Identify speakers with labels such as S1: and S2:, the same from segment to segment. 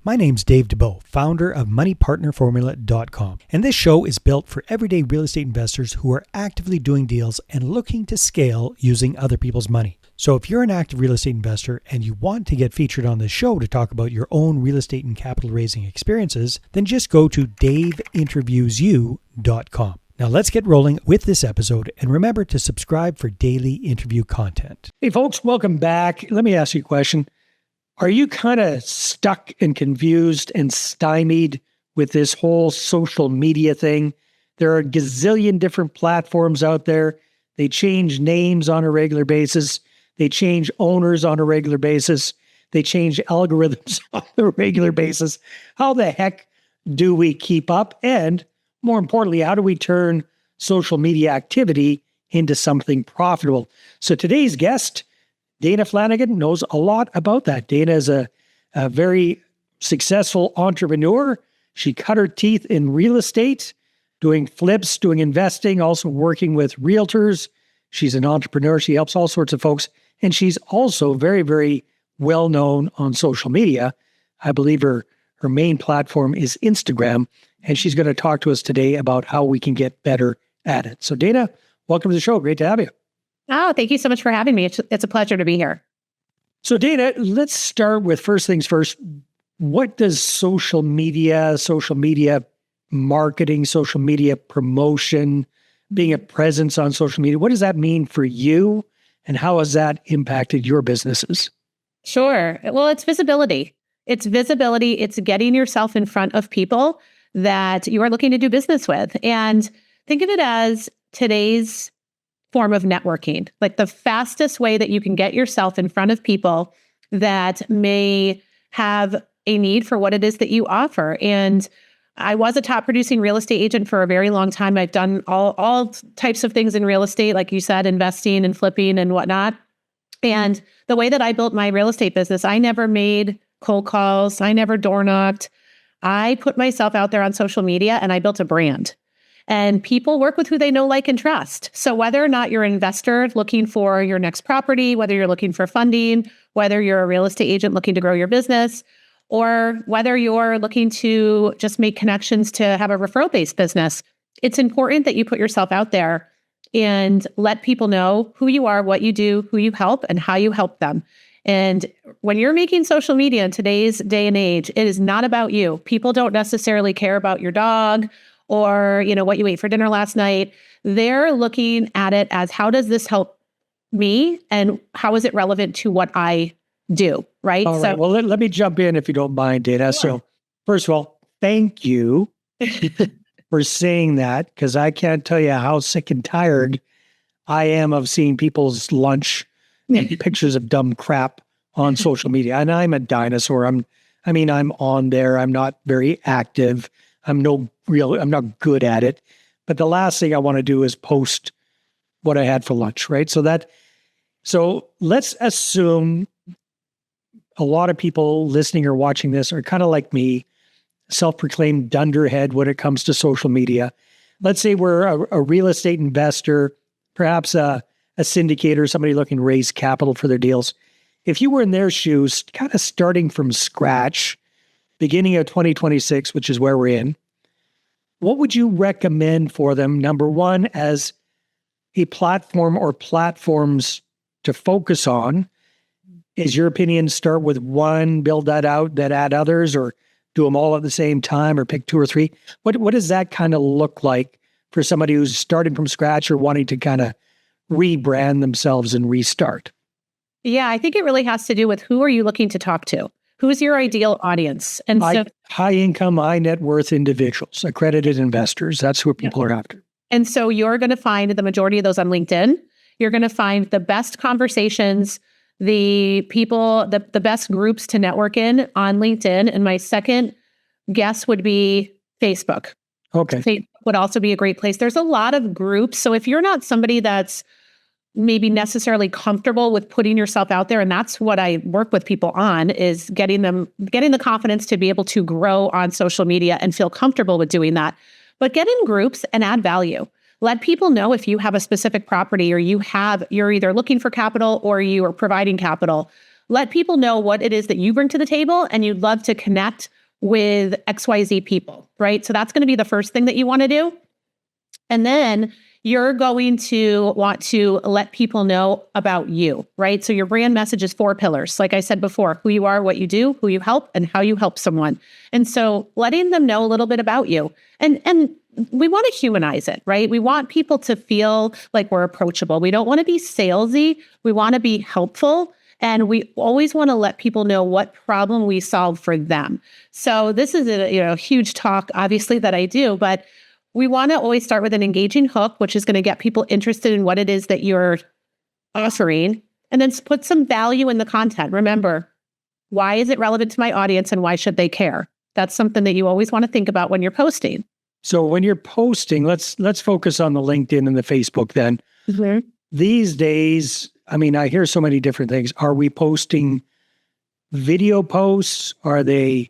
S1: My name's Dave DeBow, founder of MoneyPartnerFormula.com, and this show is built for everyday real estate investors who are actively doing deals and looking to scale using other people's money. So if you're an active real estate investor and you want to get featured on this show to talk about your own real estate and capital raising experiences, then just go to daveinterviewsyou.com. Now let's get rolling with this episode, and remember to subscribe for daily interview content. Hey folks, welcome back. Let me ask you a question. Are you kind of stuck and confused and stymied with this whole social media thing? There are a gazillion different platforms out there. They change names on a regular basis. They change owners on a regular basis. They change algorithms on a regular basis. How the heck do we keep up? And more importantly, how do we turn social media activity into something profitable? So today's guest, Dana Flanagan, knows a lot about that. Dana is a very successful entrepreneur. She cut her teeth in real estate, doing flips, doing investing, also working with realtors. She's an entrepreneur. She helps all sorts of folks. And she's also very, very well known on social media. I believe her main platform is Instagram. And she's going to talk to us today about how we can get better at it. So Dana, welcome to the show. Great to have you.
S2: Oh, thank you so much for having me. It's a pleasure to be here.
S1: So Dana, let's start with first things first. What does social media marketing, social media promotion, being a presence on social media, what does that mean for you? And how has that impacted your businesses?
S2: Sure. Well, it's visibility. It's visibility. It's getting yourself in front of people that you are looking to do business with. And think of it as today's form of networking, like the fastest way that you can get yourself in front of people that may have a need for what it is that you offer. And I was a top producing real estate agent for a very long time. I've done all types of things in real estate, like you said, investing and flipping and whatnot. And the way that I built my real estate business, I never made cold calls. I never door knocked. I put myself out there on social media and I built a brand. And people work with who they know, like, and trust. So whether or not you're an investor looking for your next property, whether you're looking for funding, whether you're a real estate agent looking to grow your business, or whether you're looking to just make connections to have a referral-based business, it's important that you put yourself out there and let people know who you are, what you do, who you help, and how you help them. And when you're making social media in today's day and age, it is not about you. People don't necessarily care about your dog or, what you ate for dinner last night. They're looking at it as, how does this help me? And how is it relevant to what I do? Right.
S1: All right. Well, let me jump in if you don't mind, Dana. Sure. So first of all, thank you for saying that, because I can't tell you how sick and tired I am of seeing people's lunch and pictures of dumb crap on social media. And I'm a dinosaur. I'm on there. I'm not very active. I'm not good at it. But the last thing I want to do is post what I had for lunch, right? So let's assume a lot of people listening or watching this are kind of like me, self-proclaimed dunderhead when it comes to social media. Let's say we're a real estate investor, perhaps a syndicator, somebody looking to raise capital for their deals. If you were in their shoes, kind of starting from scratch, beginning of 2026, which is where we're in, what would you recommend for them, number one, as a platform or platforms to focus on? Is your opinion start with one, build that out, then add others, or do them all at the same time, or pick two or three? What does that kind of look like for somebody who's starting from scratch or wanting to kind of rebrand themselves and restart?
S2: Yeah, I think it really has to do with who are you looking to talk to? Who's your ideal audience? And
S1: high income, high net worth individuals, accredited investors. That's who people are after.
S2: And so you're going to find the majority of those on LinkedIn. You're going to find the best conversations, the people, the best groups to network in on LinkedIn. And my second guess would be Facebook.
S1: Okay.
S2: Facebook would also be a great place. There's a lot of groups. So if you're not somebody that's maybe necessarily comfortable with putting yourself out there, and that's what I work with people on, is getting the confidence to be able to grow on social media and feel comfortable with doing that. But get in groups and add value. Let people know if you have a specific property or you're either looking for capital or you are providing capital. let people know what it is that you bring to the table, and you'd love to connect with XYZ people, right? So that's going to be the first thing that you want to do. And then you're going to want to let people know about you, right? So your brand message is 4 pillars. Like I said before, who you are, what you do, who you help, and how you help someone. And so letting them know a little bit about you. And we want to humanize it, right? We want people to feel like we're approachable. We don't want to be salesy. We want to be helpful. And we always want to let people know what problem we solve for them. So this is a huge talk, obviously, that I do, but we want to always start with an engaging hook, which is going to get people interested in what it is that you're offering, and then put some value in the content. Remember, why is it relevant to my audience and why should they care? That's something that you always want to think about when you're posting.
S1: So when you're posting, let's focus on the LinkedIn and the Facebook then.
S2: Mm-hmm.
S1: These days, I mean, I hear so many different things. Are we posting video posts? Are they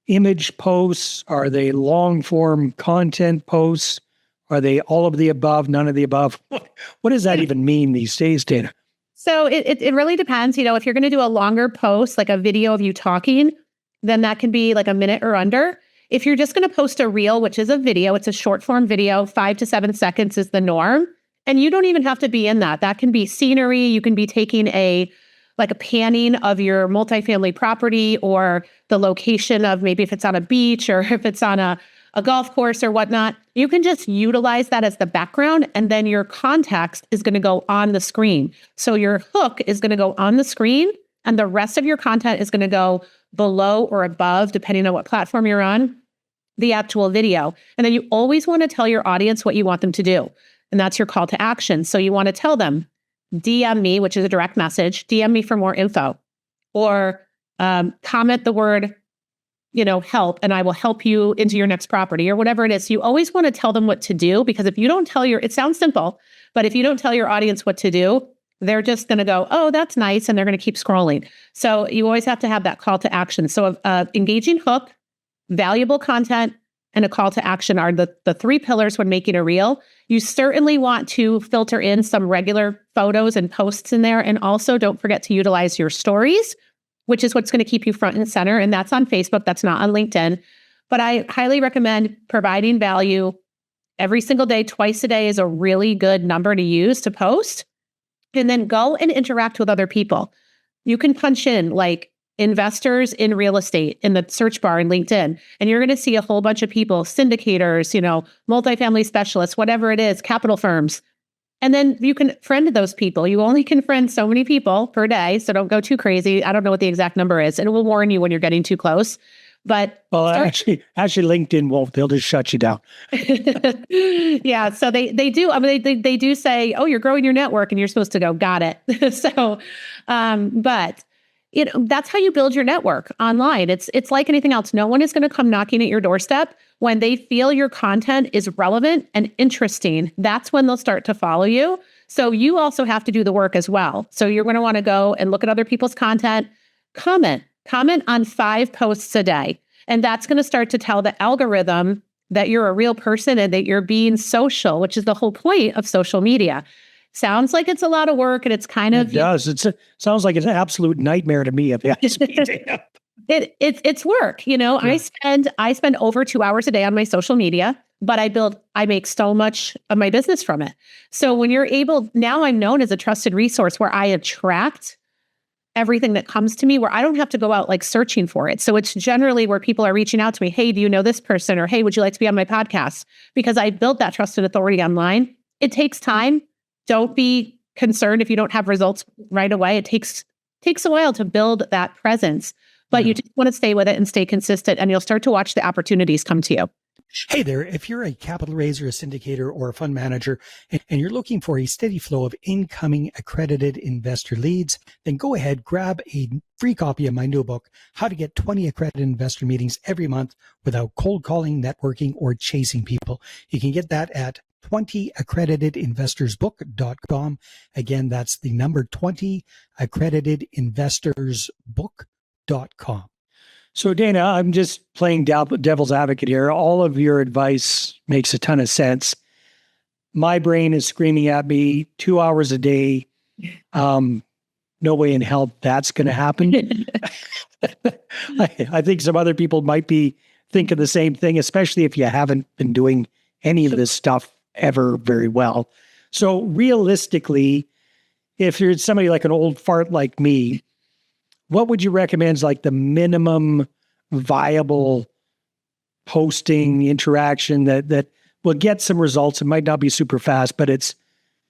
S1: image posts? Are they long form content posts? Are they all of the above, none of the above? What does that even mean these days, Dana?
S2: So it really depends. If you're going to do a longer post, like a video of you talking, then that can be like a minute or under. If you're just going to post a reel, which is a video, it's a short form video, 5 to 7 seconds is the norm. And you don't even have to be in that. That can be scenery. You can be taking a panning of your multifamily property, or the location of maybe if it's on a beach or if it's on a golf course or whatnot. You can just utilize that as the background, and then your context is going to go on the screen. So your hook is going to go on the screen, and the rest of your content is going to go below or above, depending on what platform you're on, the actual video. And then you always want to tell your audience what you want them to do. And that's your call to action. So you want to tell them, DM me, which is a direct message, DM me for more info, or comment the word, help, and I will help you into your next property, or whatever it is. So you always want to tell them what to do, because if you don't tell it sounds simple, but if you don't tell your audience what to do, they're just going to go, oh, that's nice. And they're going to keep scrolling. So you always have to have that call to action. So engaging hook, valuable content, and a call to action are the 3 pillars when making a reel. You certainly want to filter in some regular photos and posts in there. And also don't forget to utilize your stories, which is what's going to keep you front and center. And that's on Facebook. That's not on LinkedIn. But I highly recommend providing value every single day. Twice a day is a really good number to use to post. And then go and interact with other people. You can punch in like investors in real estate in the search bar in LinkedIn, and you're going to see a whole bunch of people, syndicators, multifamily specialists, whatever it is, capital firms. And then you can friend those people. You only can friend so many people per day, so don't go too crazy. I don't know what the exact number is, and it will warn you when you're getting too close. But
S1: actually, LinkedIn won't. They'll just shut you down.
S2: Yeah, so they do. I mean, they do say, "Oh, you're growing your network," and you're supposed to go, "Got it." So, but that's how you build your network online. It's like anything else. No one is going to come knocking at your doorstep. When they feel your content is relevant and interesting, that's when they'll start to follow you. So you also have to do the work as well. So you're going to want to go and look at other people's content, comment on 5 posts a day. And that's going to start to tell the algorithm that you're a real person and that you're being social, which is the whole point of social media. Sounds like it's a lot of work, and it's kind of...
S1: It does. It sounds like it's an absolute nightmare to me. It's
S2: work. Yeah. I spend over 2 hours a day on my social media, but I make so much of my business from it. So when you're able, now I'm known as a trusted resource where I attract everything that comes to me, where I don't have to go out like searching for it. So it's generally where people are reaching out to me. Hey, do you know this person? Or, hey, would you like to be on my podcast? Because I built that trusted authority online. It takes time. Don't be concerned if you don't have results right away. It takes a while to build that presence, but you just want to stay with it and stay consistent, and you'll start to watch the opportunities come to you.
S3: Hey there, if you're a capital raiser, a syndicator, or a fund manager, and you're looking for a steady flow of incoming accredited investor leads, then go ahead, grab a free copy of my new book, How to Get 20 Accredited Investor Meetings Every Month Without Cold Calling, Networking, or Chasing People. You can get that at 20accreditedinvestorsbook.com. Again, that's the number 20accreditedinvestorsbook.com.
S1: So Dana, I'm just playing devil's advocate here. All of your advice makes a ton of sense. My brain is screaming at me 2 hours a day. no way in hell that's going to happen. I think some other people might be thinking the same thing, especially if you haven't been doing any of this stuff ever very well. So realistically, if you're somebody like an old fart like me, what would you recommend is like the minimum viable posting interaction that will get some results? It might not be super fast, but it's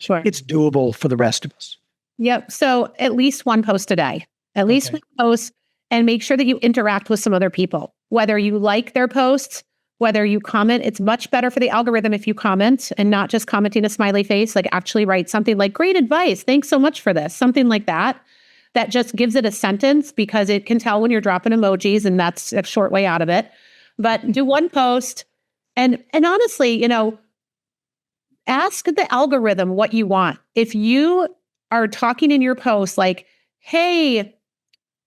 S1: doable for the rest of us.
S2: Yep. So at least one post a day, at least one post, and make sure that you interact with some other people, whether you like their posts, whether you comment. It's much better for the algorithm if you comment and not just commenting a smiley face, like actually write something like, great advice. Thanks so much for this. Something like that. That just gives it a sentence, because it can tell when you're dropping emojis, and that's a short way out of it. But do one post, and honestly, ask the algorithm what you want. If you are talking in your post like, hey,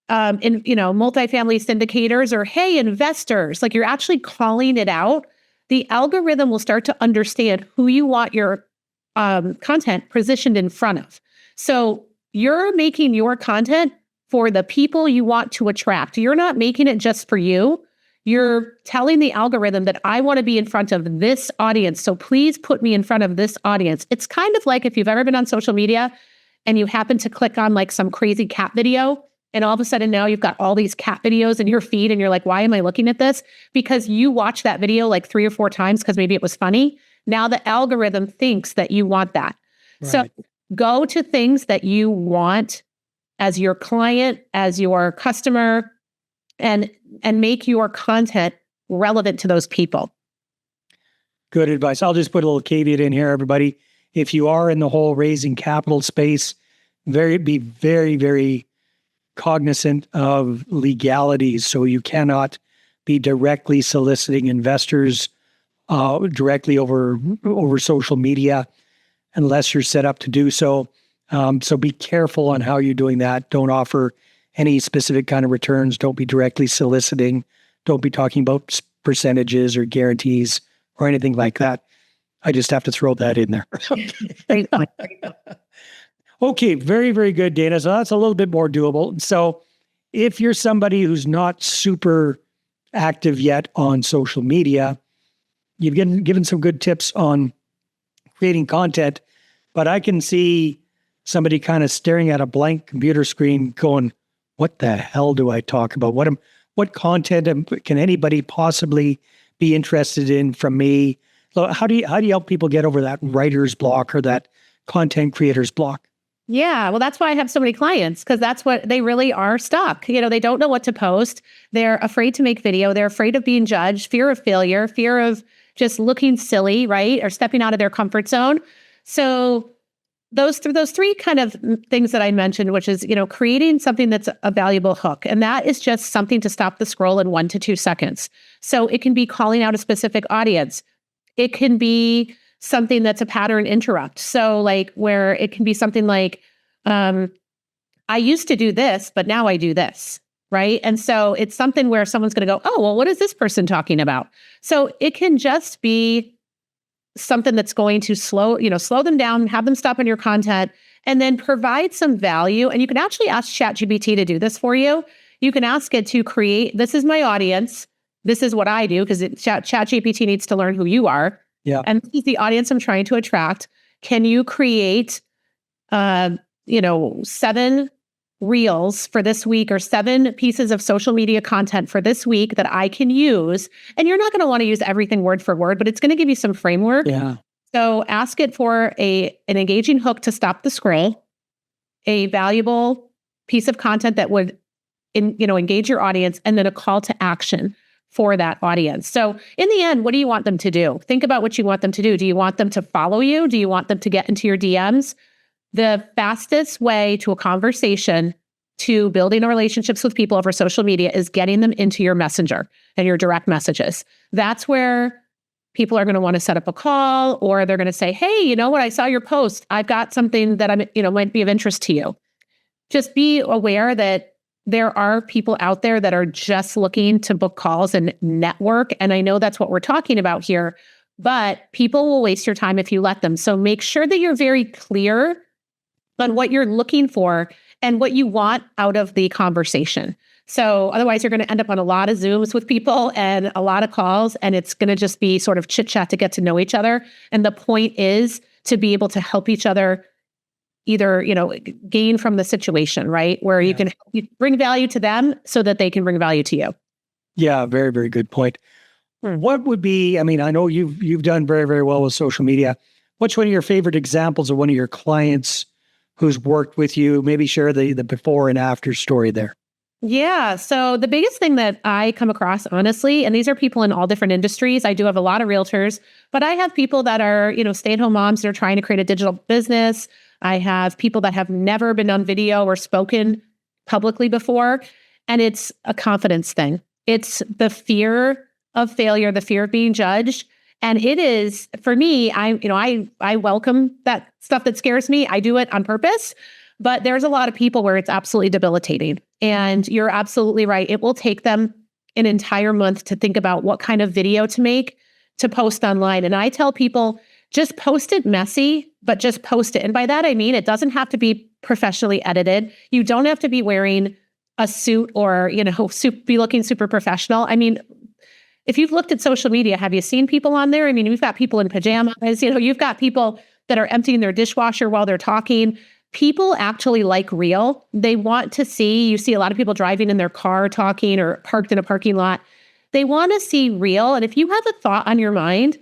S2: multifamily syndicators, or hey, investors, like you're actually calling it out, the algorithm will start to understand who you want your content positioned in front of. So you're making your content for the people you want to attract. You're not making it just for you. You're telling the algorithm that I want to be in front of this audience. So please put me in front of this audience. It's kind of like if you've ever been on social media and you happen to click on like some crazy cat video, and all of a sudden now you've got all these cat videos in your feed, and you're like, why am I looking at this? Because you watched that video like 3 or 4 times because maybe it was funny. Now the algorithm thinks that you want that. Right. So go to things that you want as your client, as your customer, and make your content relevant to those people.
S1: Good advice. I'll just put a little caveat in here, everybody. If you are in the whole raising capital space, be very, very cognizant of legalities. So you cannot be directly soliciting investors directly over social media unless you're set up to do so. So be careful on how you're doing that. Don't offer any specific kind of returns. Don't be directly soliciting. Don't be talking about percentages or guarantees or anything like that. I just have to throw that in there. Okay, very, very good, Dana. So that's a little bit more doable. So if you're somebody who's not super active yet on social media, you've given some good tips on creating content, but I can see somebody kind of staring at a blank computer screen going, what the hell do I talk about? What content can anybody possibly be interested in from me? So how do you help people get over that writer's block or that content creator's block?
S2: Yeah, well, that's why I have so many clients, because that's what they really are stuck. They don't know what to post. They're afraid to make video. They're afraid of being judged, fear of failure, fear of just looking silly, right? Or stepping out of their comfort zone. So those 3 kind of things that I mentioned, which is, creating something that's a valuable hook. And that is just something to stop the scroll in 1 to 2 seconds. So it can be calling out a specific audience. It can be something that's a pattern interrupt. So like where it can be something like, I used to do this, but now I do this, right? And so it's something where someone's going to go, oh, well, what is this person talking about? So it can just be something that's going to slow them down, have them stop on your content, and then provide some value. And you can actually ask ChatGPT to do this for you. You can ask it to create, this is my audience. This is what I do, because ChatGPT needs to learn who you are.
S1: Yeah.
S2: And this is the audience I'm trying to attract. Can you create, 7 reels for this week, or 7 pieces of social media content for this week that I can use? And you're not going to want to use everything word for word, but it's going to give you some framework.
S1: Yeah.
S2: So ask it for an engaging hook to stop the scroll, a valuable piece of content that would, engage your audience, and then a call to action for that audience. So in the end, what do you want them to do? Think about what you want them to do. Do you want them to follow you? Do you want them to get into your DMs? The fastest way to a conversation, to building relationships with people over social media, is getting them into your messenger and your direct messages. That's where people are going to want to set up a call, or they're going to say, hey, you know what? I saw your post. I've got something that might be of interest to you. Just be aware that there are people out there that are just looking to book calls and network. And I know that's what we're talking about here, but people will waste your time if you let them. So make sure that you're very clear on what you're looking for, and what you want out of the conversation. So otherwise, you're going to end up on a lot of Zooms with people and a lot of calls, and it's going to just be sort of chit chat to get to know each other. And the point is to be able to help each other either, gain from the situation, right? Where you bring value to them so that they can bring value to you.
S1: Yeah, very, very good point. What would be, I know you've done very, very well with social media. What's one of your favorite examples of one of your clients who's worked with you? Maybe share the before and after story there.
S2: Yeah. So the biggest thing that I come across, honestly, and these are people in all different industries. I do have a lot of realtors, but I have people that are, stay-at-home moms that are trying to create a digital business. I have people that have never been on video or spoken publicly before. And it's a confidence thing. It's the fear of failure, the fear of being judged. And it is, for me, I welcome that stuff that scares me. I do it on purpose. But there's a lot of people where it's absolutely debilitating. And you're absolutely right. It will take them an entire month to think about what kind of video to make to post online. And I tell people, just post it messy, but just post it. And by that, I mean, it doesn't have to be professionally edited. You don't have to be wearing a suit or, be looking super professional. If you've looked at social media, have you seen people on there? We've got people in pajamas, you've got people that are emptying their dishwasher while they're talking. People actually like real. They want to see, you see a lot of people driving in their car talking or parked in a parking lot. They want to see real. And if you have a thought on your mind,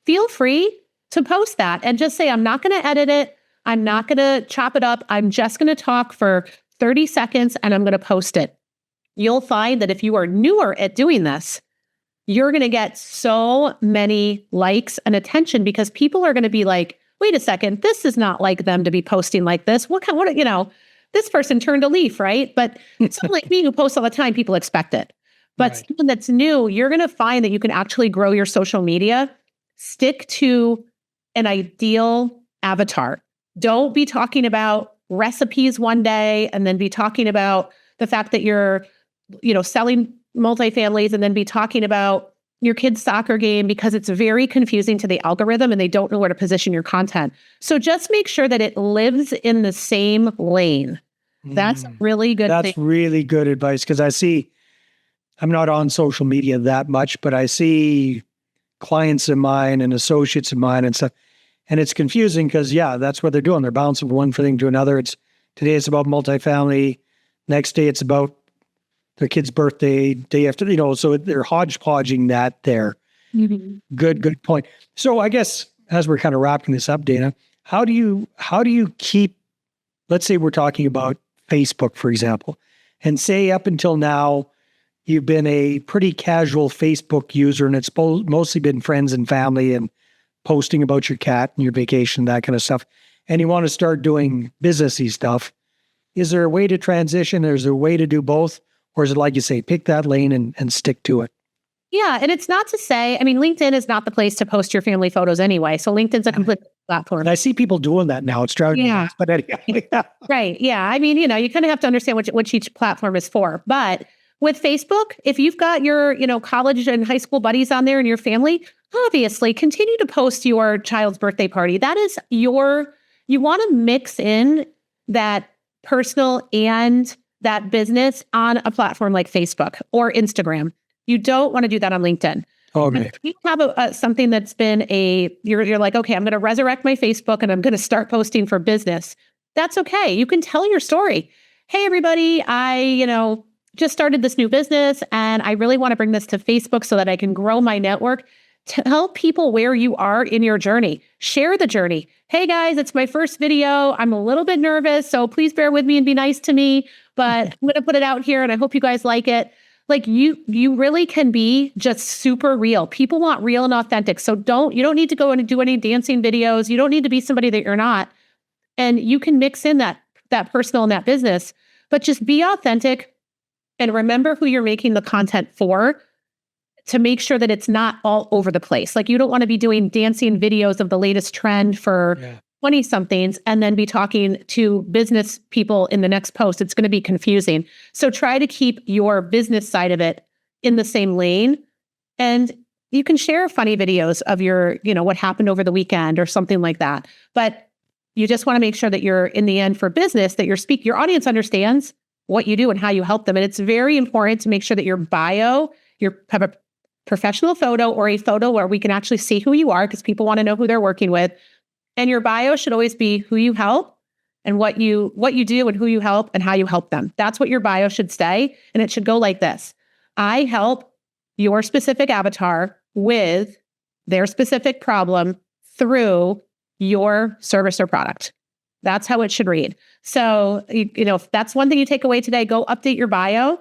S2: feel free to post that and just say, I'm not going to edit it. I'm not going to chop it up. I'm just going to talk for 30 seconds and I'm going to post it. You'll find that if you are newer at doing this, you're going to get so many likes and attention because people are going to be like, wait a second, this is not like them to be posting like this. This person turned a leaf, right? But someone like me who posts all the time, people expect it. But
S3: Right.
S2: someone that's new, you're going to find that you can actually grow your social media. Stick to an ideal avatar. Don't be talking about recipes one day and then be talking about the fact that you're, selling multifamilies and then be talking about your kid's soccer game because it's very confusing to the algorithm and they don't know where to position your content. So just make sure that it lives in the same lane. That's a really good thing.
S1: That's really good advice because I'm not on social media that much, but I see clients of mine and associates of mine and stuff. And it's confusing because, that's what they're doing. They're bouncing from one thing to another. Today it's about multifamily. Next day it's about their kid's birthday, day after, so they're hodgepodging that there.
S2: Mm-hmm.
S1: Good point. So I guess as we're kind of wrapping this up, Dana, how do you keep, let's say we're talking about Facebook, for example, and say up until now, you've been a pretty casual Facebook user and it's mostly been friends and family and posting about your cat and your vacation, that kind of stuff. And you want to start doing businessy stuff. Is there a way to transition? Is there a way to do both? Or is it like you say, pick that lane and stick to it?
S2: Yeah. And it's not to say, LinkedIn is not the place to post your family photos anyway. So LinkedIn's a complete platform.
S1: And I see people doing that now. It's driving me nuts, but anyway.
S2: Right. Yeah. You kind of have to understand what each platform is for. But with Facebook, if you've got your, college and high school buddies on there and your family, obviously continue to post your child's birthday party. That is you want to mix in that personal and that business on a platform like Facebook or Instagram. You don't want to do that on LinkedIn.
S1: Okay.
S2: If you have something that's been you're like, okay, I'm going to resurrect my Facebook and I'm going to start posting for business. That's okay. You can tell your story. Hey, everybody, I, just started this new business and I really want to bring this to Facebook so that I can grow my network. Tell people where you are in your journey. Share the journey. Hey guys, it's my first video. I'm a little bit nervous, so please bear with me and be nice to me, but I'm going to put it out here and I hope you guys like it. Like you really can be just super real. People want real and authentic. So you don't need to go in and do any dancing videos. You don't need to be somebody that you're not. And you can mix in that personal and that business, but just be authentic and remember who you're making the content for, to make sure that it's not all over the place. Like you don't want to be doing dancing videos of the latest trend for 20-somethings and then be talking to business people in the next post. It's going to be confusing. So try to keep your business side of it in the same lane. And you can share funny videos of your, what happened over the weekend or something like that. But You just want to make sure that you're, in the end, for business, that your audience understands what you do and how you help them. And it's very important to make sure that your bio, have a professional photo or a photo where we can actually see who you are, because people want to know who they're working with. And your bio should always be who you help and what you do and who you help and how you help them. That's what your bio should say. And it should go like this. I help your specific avatar with their specific problem through your service or product. That's how it should read. So, if that's one thing you take away today, go update your bio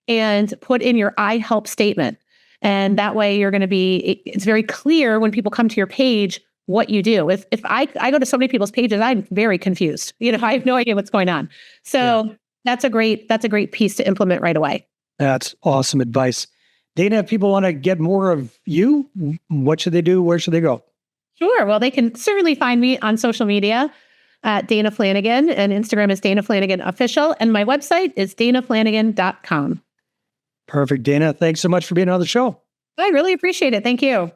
S2: and put in your I help statement. And that way it's very clear when people come to your page what you do. If I go to so many people's pages, I'm very confused. I have no idea what's going on. So that's a great piece to implement right away.
S1: That's awesome advice. Dana, if people want to get more of you, what should they do? Where should they go?
S2: Sure. Well, they can certainly find me on social media at Dana Flanagan, and Instagram is Dana Flanagan Official, and my website is danaflanagan.com.
S1: Perfect. Dana, thanks so much for being on the show.
S2: I really appreciate it. Thank you.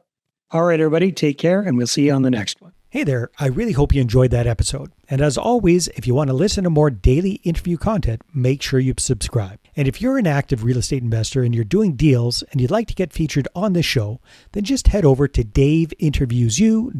S1: All right, everybody, take care, and we'll see you on the next one.
S3: Hey there, I really hope you enjoyed that episode. And as always, if you want to listen to more daily interview content, make sure you subscribe. And if you're an active real estate investor and you're doing deals and you'd like to get featured on this show, then just head over to daveinterviewsyou.com.